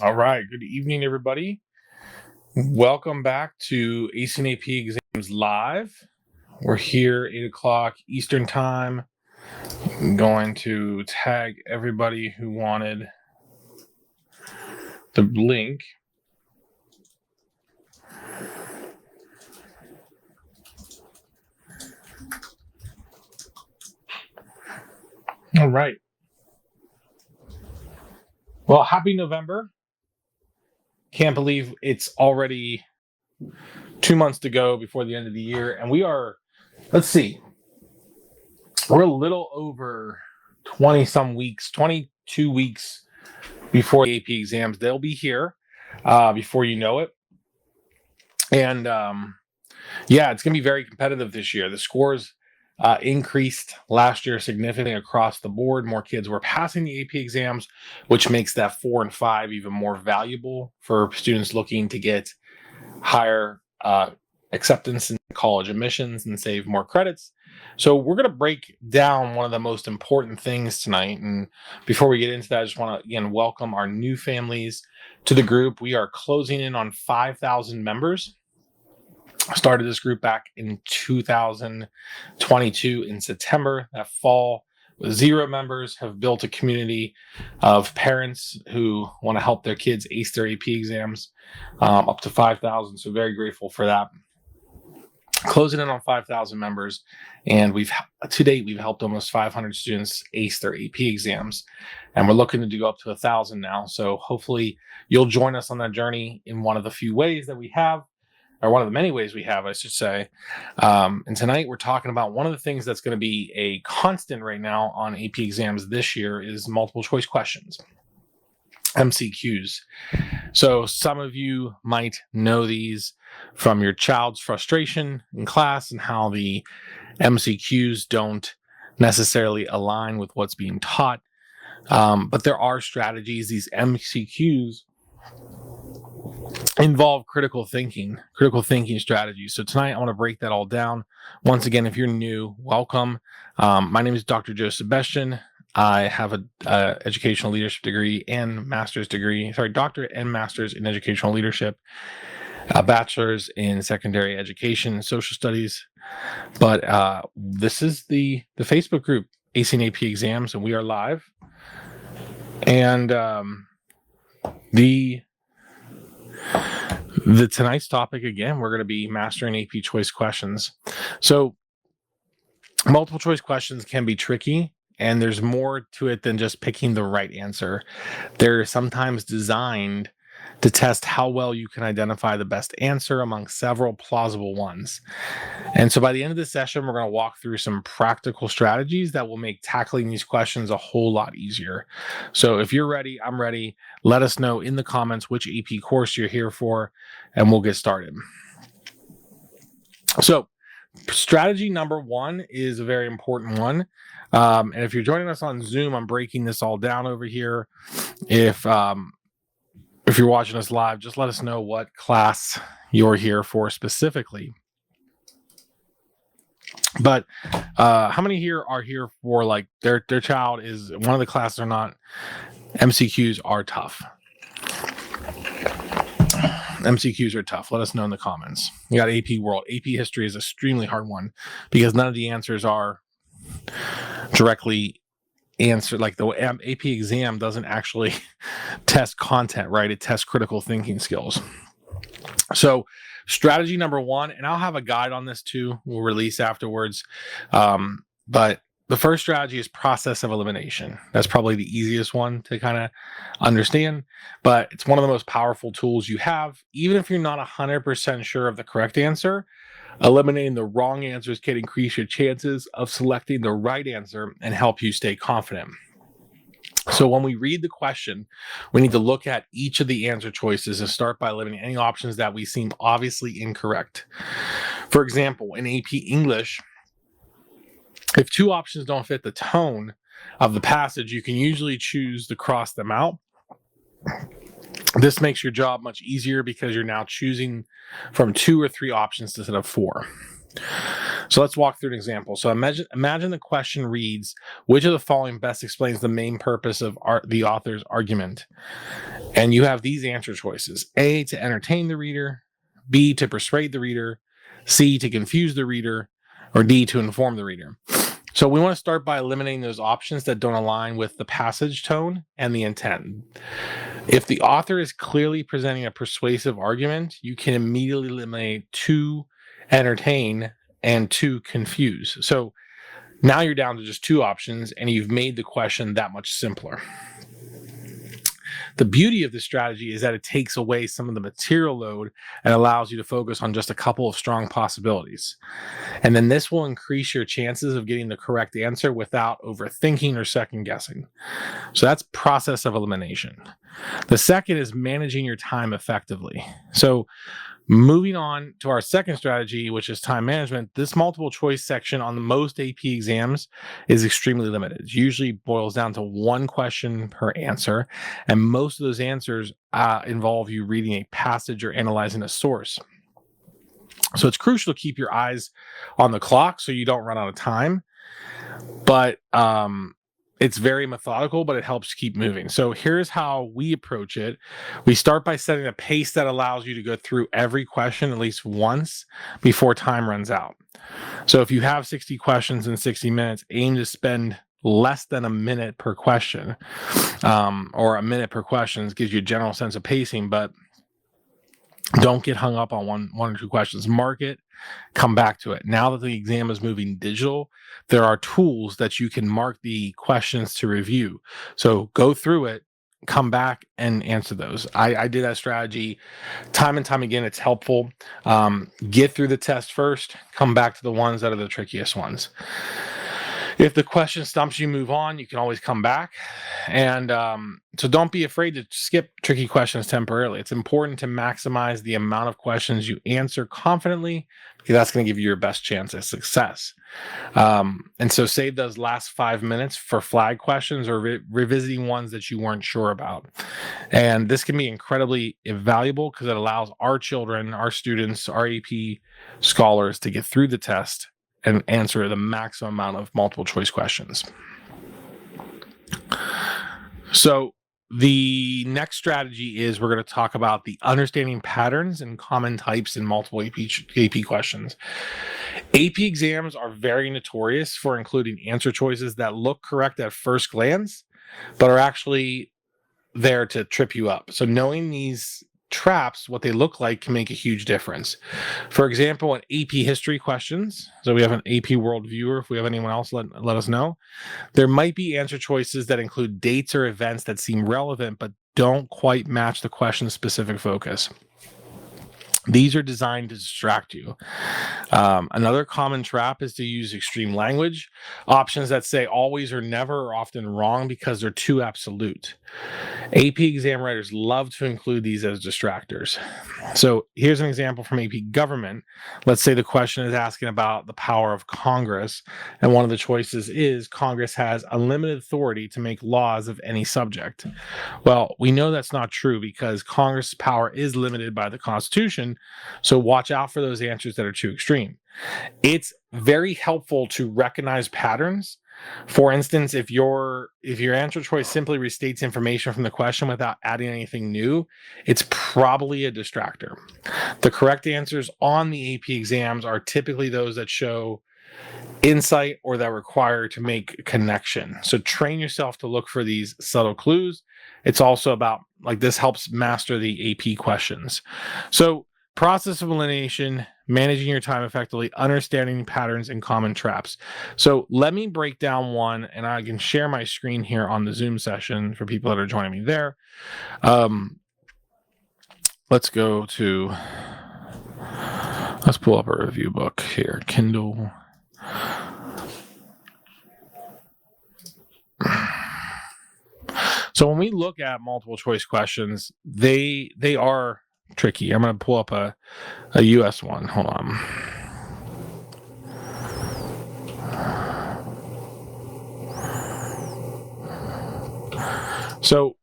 All right. Good evening, everybody. Welcome back to Acing AP Exams Live. We're here 8 o'clock Eastern Time. I'm going to tag everybody who wanted the link. All right. Well, happy November. Can't believe it's already 2 months to go before the end of the year. And we are, let's see, we're a little over 20-some weeks, 22 weeks before the AP exams. They'll be here before you know it. And yeah, it's going to be very competitive this year. The scores increased last year significantly across the board. More kids were passing the AP exams, which makes that 4 and 5 even more valuable for students looking to get higher acceptance in college admissions and save more credits. So we're going to break down one of the most important things tonight. And before we get into that, I just want to again welcome our new families to the group. We are closing in on 5,000 members. I started this group back in 2022 in September. That fall, with 0 members, have built a community of parents who want to help their kids ace their AP exams, up to 5,000. So very grateful for that. Closing in on 5,000 members, and to date we've helped almost 500 students ace their AP exams, and we're looking to do up to 1,000 now. So hopefully you'll join us on that journey in one of the few ways that we have. Or one of the many ways we have, I should say. And tonight we're talking about one of the things that's going to be a constant right now on AP exams this year is multiple choice questions, MCQs. So some of you might know these from your child's frustration in class and how the MCQs don't necessarily align with what's being taught. But there are strategies. These MCQs involve critical thinking strategies. So tonight I want to break that all down. Once again, if you're new, welcome. My name is Dr. Joe Sebastian. I have a educational leadership degree and master's degree, doctorate and master's in educational leadership, a bachelor's in secondary education and social studies. But this is the Facebook group, Acing AP Exams, and we are live. And the tonight's topic, again, we're going to be mastering AP choice questions. So multiple choice questions can be tricky, and there's more to it than just picking the right answer. They're sometimes designed to test how well you can identify the best answer among several plausible ones. And so by the end of this session, we're going to walk through some practical strategies that will make tackling these questions a whole lot easier. So if you're ready, I'm ready. Let us know in the comments which AP course you're here for, and we'll get started. So strategy number 1 is a very important one. And if you're joining us on Zoom, I'm breaking this all down over here. If you're watching us live, just let us know what class you're here for specifically. But how many here are here for like their child is one of the classes or not? MCQs are tough. MCQs are tough. Let us know in the comments. You got AP World. AP History is an extremely hard one because none of the answers are directly answered. Like the AP exam doesn't actually test content, right? It tests critical thinking skills. So strategy number 1, and I'll have a guide on this too, we'll release afterwards. But the first strategy is process of elimination. That's probably the easiest one to kind of understand, but it's one of the most powerful tools you have. Even if you're not 100% sure of the correct answer, eliminating the wrong answers can increase your chances of selecting the right answer and help you stay confident. So when we read the question, we need to look at each of the answer choices and start by eliminating any options that we seem obviously incorrect. For example, in AP English, if 2 options don't fit the tone of the passage, you can usually choose to cross them out. This makes your job much easier because you're now choosing from 2 or 3 options instead of 4. So let's walk through an example. So imagine the question reads, which of the following best explains the main purpose of the author's argument? And you have these answer choices: A, to entertain the reader; B, to persuade the reader; C, to confuse the reader; or D, to inform the reader. So we want to start by eliminating those options that don't align with the passage tone and the intent. If the author is clearly presenting a persuasive argument, you can immediately eliminate to entertain and to confuse. So now you're down to just two options, and you've made the question that much simpler. The beauty of this strategy is that it takes away some of the material load and allows you to focus on just a couple of strong possibilities. And then this will increase your chances of getting the correct answer without overthinking or second guessing. So that's process of elimination. The second is managing your time effectively. So moving on to our second strategy, which is time management, this multiple choice section on most AP exams is extremely limited. It usually boils down to one question per answer, and most of those answers involve you reading a passage or analyzing a source. So it's crucial to keep your eyes on the clock so you don't run out of time, but it's very methodical, but it helps keep moving. So here's how we approach it. We start by setting a pace that allows you to go through every question at least once before time runs out. So if you have 60 questions in 60 minutes, aim to spend less than a minute per question, or a minute per question. Gives you a general sense of pacing, but don't get hung up on one or two questions. Mark it, come back to it. Now that the exam is moving digital, there are tools that you can mark the questions to review. So go through it, come back and answer those. I did that strategy time and time again. It's helpful. Get through the test first, come back to the ones that are the trickiest ones. If the question stumps you, move on. You can always come back. And so don't be afraid to skip tricky questions temporarily. It's important to maximize the amount of questions you answer confidently, because that's going to give you your best chance at success. And so save those last 5 minutes for flag questions or revisiting ones that you weren't sure about. And this can be incredibly invaluable because it allows our children, our students, our AP scholars to get through the test and answer the maximum amount of multiple choice questions. So the next strategy is we're going to talk about the understanding patterns and common types in multiple AP questions. AP exams are very notorious for including answer choices that look correct at first glance, but are actually there to trip you up. So knowing these traps, what they look like, can make a huge difference. For example, in AP history questions, so we have an AP World viewer. If we have anyone else, let us know. There might be answer choices that include dates or events that seem relevant but don't quite match the question's specific focus. These are designed to distract you. Another common trap is to use extreme language. Options that say always or never are often wrong because they're too absolute. AP exam writers love to include these as distractors. So here's an example from AP government. Let's say the question is asking about the power of Congress, and one of the choices is Congress has unlimited authority to make laws of any subject. Well, we know that's not true because Congress' power is limited by the Constitution. So watch out for those answers that are too extreme. It's very helpful to recognize patterns. For instance, if your answer choice simply restates information from the question without adding anything new, it's probably a distractor. The correct answers on the AP exams are typically those that show insight or that require to make a connection. So train yourself to look for these subtle clues. It's also about, like, this helps master the AP questions. So process of elimination, managing your time effectively, understanding patterns and common traps. So let me break down one, and I can share my screen here on the Zoom session for people that are joining me there. Let's pull up a review book here, Kindle. So when we look at multiple choice questions, they are tricky. I'm going to pull up a US one. Hold on. So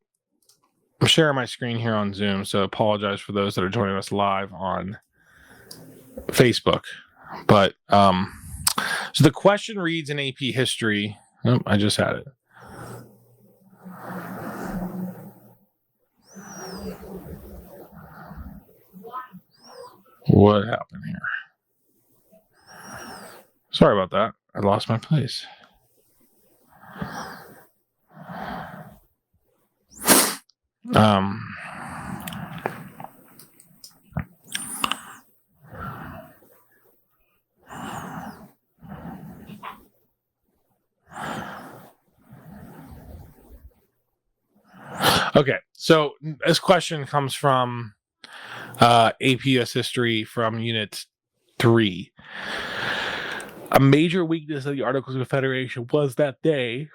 I'm sharing my screen here on Zoom, so apologize for those that are joining us live on Facebook. But so the question reads in AP History. Oh, I just had it. What happened here? Sorry about that. I lost my place. Okay, so this question comes from APS History from Unit 3. A major weakness of the Articles of Confederation was that they,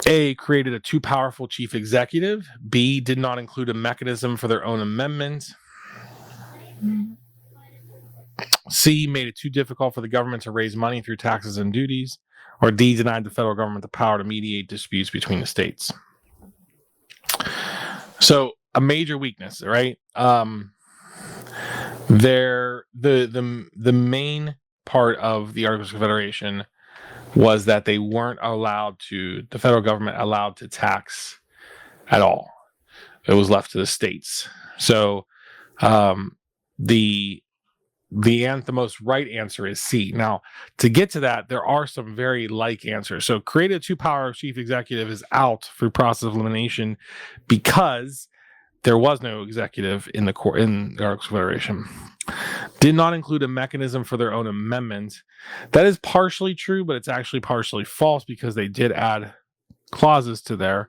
A, created a too powerful chief executive, B, did not include a mechanism for their own amendments, C, made it too difficult for the government to raise money through taxes and duties, or D, denied the federal government the power to mediate disputes between the states. So a major weakness, right? The main part of the Articles of Confederation was that they weren't allowed to, the federal government allowed to tax at all. It was left to the states. So the most right answer is C. Now, to get to that, there are some very like answers. So created a two-power chief executive is out through process of elimination because there was no executive in the Articles of Confederation. Did not include a mechanism for their own amendment. That is partially true, but it's actually partially false because they did add clauses to there.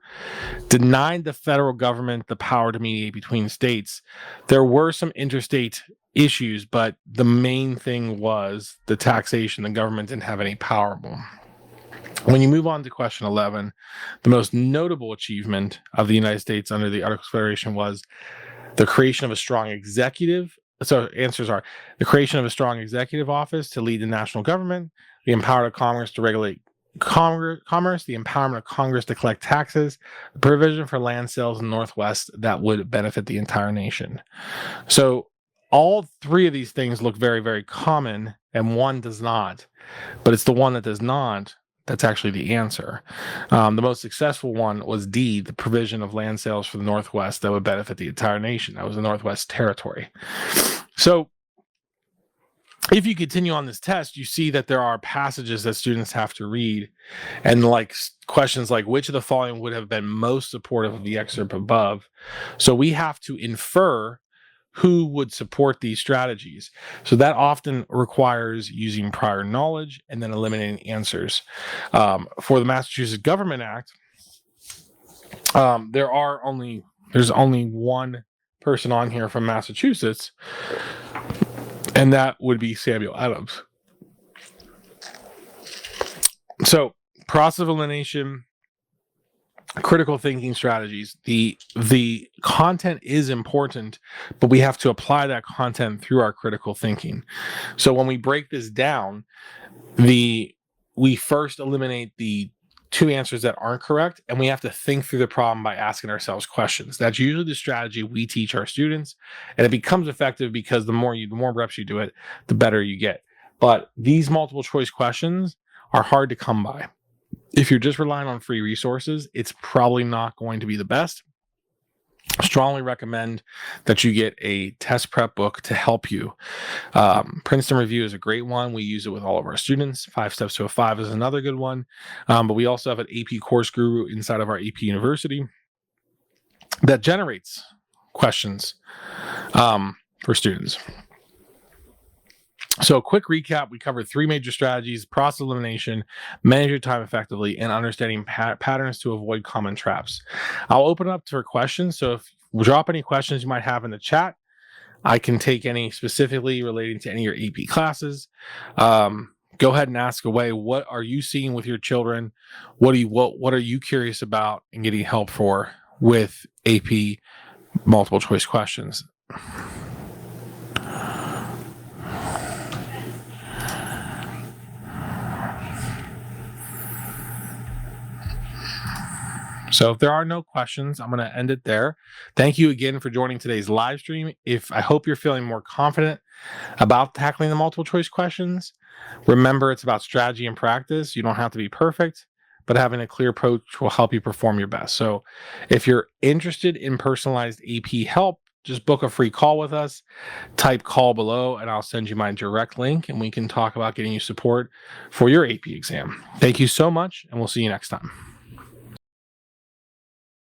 Denied the federal government the power to mediate between states. There were some interstate issues, but the main thing was the taxation. The government didn't have any power. When you move on to question 11, the most notable achievement of the United States under the Articles of Confederation was the creation of a strong executive. So answers are the creation of a strong executive office to lead the national government, the empowerment of Congress to regulate commerce, the empowerment of Congress to collect taxes, the provision for land sales in the Northwest that would benefit the entire nation. So all three of these things look very, very common, and one does not. But it's the one that does not that's actually the answer. The most successful one was D, the provision of land sales for the Northwest that would benefit the entire nation. That was the Northwest Territory. So if you continue on this test, you see that there are passages that students have to read, and like questions like which of the following would have been most supportive of the excerpt above. So we have to infer who would support these strategies. So that often requires using prior knowledge and then eliminating answers. For the Massachusetts Government Act, there's only one person on here from Massachusetts, and that would be Samuel Adams. So process of elimination, critical thinking strategies. The content is important, but we have to apply that content through our critical thinking. So when we break this down, we first eliminate the two answers that aren't correct, and we have to think through the problem by asking ourselves questions. That's usually the strategy we teach our students, and it becomes effective because the more reps you do it, the better you get. But these multiple choice questions are hard to come by. If you're just relying on free resources, it's probably not going to be the best. Strongly recommend that you get a test prep book to help you. Princeton Review is a great one. We use it with all of our students. 5 Steps to a 5 is another good one. But we also have an AP Course Guru inside of our AP University that generates questions for students. So a quick recap, we covered 3 major strategies: process elimination, manage your time effectively, and understanding patterns to avoid common traps. I'll open up for questions. So if you drop any questions you might have in the chat, I can take any specifically relating to any of your AP classes. Go ahead and ask away. What are you seeing with your children? What are you curious about and getting help for with AP multiple choice questions? So if there are no questions, I'm going to end it there. Thank you again for joining today's live stream. I hope you're feeling more confident about tackling the multiple choice questions. Remember, it's about strategy and practice. You don't have to be perfect, but having a clear approach will help you perform your best. So if you're interested in personalized AP help, just book a free call with us, type call below, and I'll send you my direct link, and we can talk about getting you support for your AP exam. Thank you so much, and we'll see you next time.